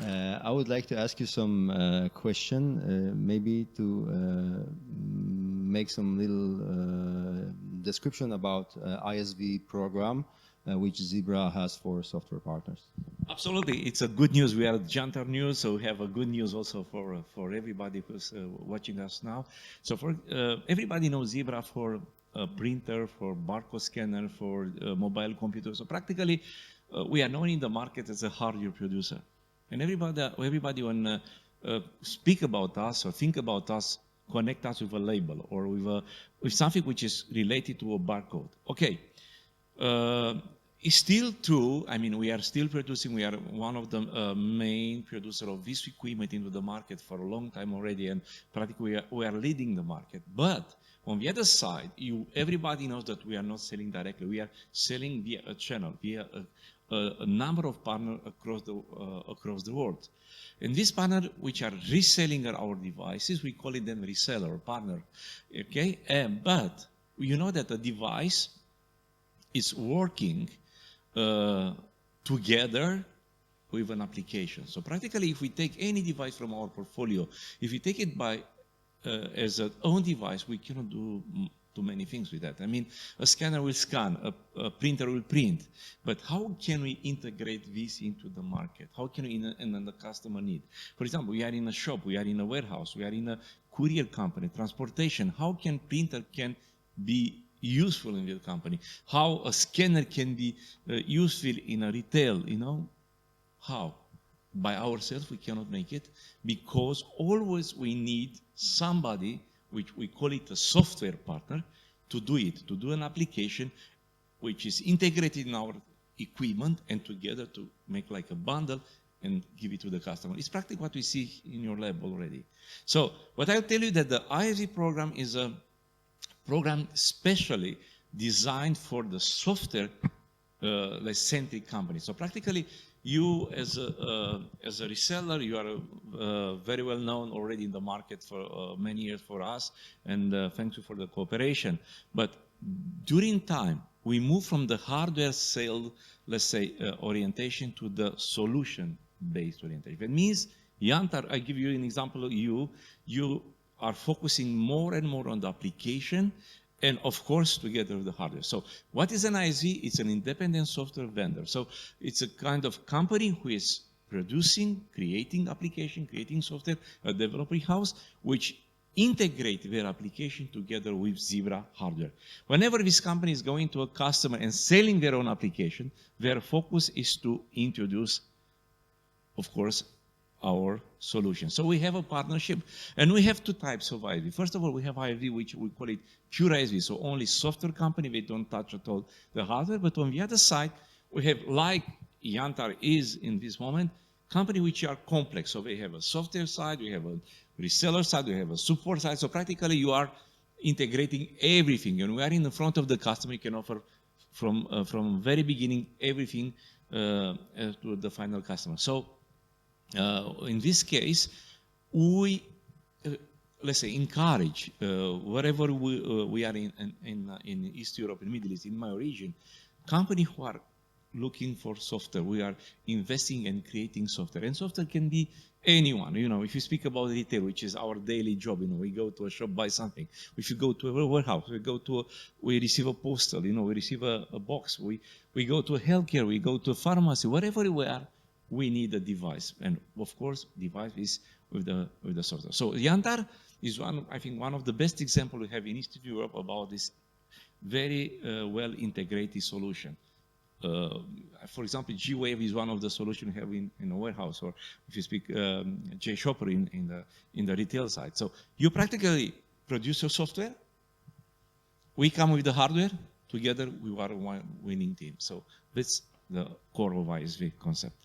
I would like to ask you some question, maybe to make some little description about ISV program, which Zebra has for software partners. Absolutely, it's a good news. We are at Jantar News, so we have a good news also for everybody who's watching us now. So for everybody knows Zebra for a printer, for barcode scanner, for mobile computer. So practically, we are known in the market as a hardware producer. And everybody when speak about us or think about us, connect us with a label or with something which is related to a barcode. Okay, it's still true. I mean, we are still producing. We are one of the main producer of this equipment into the market for a long time already, and practically we are leading the market. But on the other side, everybody knows that we are not selling directly. We are selling via a channel, via a number of partners across the world. And these partners, which are reselling our devices, we call it them reseller or partner. Okay, but you know that the device is working together with an application. So practically, if we take any device from our portfolio, if we take it by as an own device, we cannot do too many things with that. I mean, a scanner will scan, a printer will print, but how can we integrate this into the market? How can we in the customer need? For example, we are in a shop, we are in a warehouse, we are in a courier company, transportation. How can printer can be useful in the company? How a scanner can be useful in a retail, you know? How? By ourselves, we cannot make it, because always we need somebody, which we call it a software partner, to do it, to do an application which is integrated in our equipment and together to make like a bundle and give it to the customer. It's practically what we see in your lab already. So what I'll tell you that the ISV program is a program specially designed for the software centric company. So practically, you as a reseller, you are very well known already in the market for many years for us, and thank you for the cooperation. But during time, we move from the hardware sale, let's say, orientation to the solution-based orientation. That means, Jantar, I give you an example of you are focusing more and more on the application, and of course, together with the hardware. So what is an ISV? It's an independent software vendor. So it's a kind of company who is producing, creating application, creating software, a developing house, which integrate their application together with Zebra hardware. Whenever this company is going to a customer and selling their own application, their focus is to introduce, of course, our solution. So we have a partnership, and we have two types of ISV. First of all, we have ISV, which we call it pure ISV, so only software company, they don't touch at all the hardware. But on the other side, we have, like Jantar is in this moment, company which are complex. So they have a software side, we have a reseller side, we have a support side. So practically you are integrating everything, and we are in the front of the customer. You can offer from very beginning everything to the final customer. So in this case, we let's say encourage wherever we are in East Europe and Middle East, in my region, companies who are looking for software. We are investing and creating software, and software can be anyone. You know, if you speak about retail, which is our daily job, you know, we go to a shop, buy something. If you go to a warehouse, we receive a postal. You know, we receive a box. We go to a healthcare, we go to a pharmacy, wherever we are. We need a device, and of course, device is with the software. So Jantar is I think one of the best examples we have in Eastern Europe about this very well integrated solution. For example, Jwave is one of the solutions we have in a warehouse, or if you speak JShopper in the retail side. So you practically produce your software. We come with the hardware. Together, we are one winning team. So that's the core of ISV concept.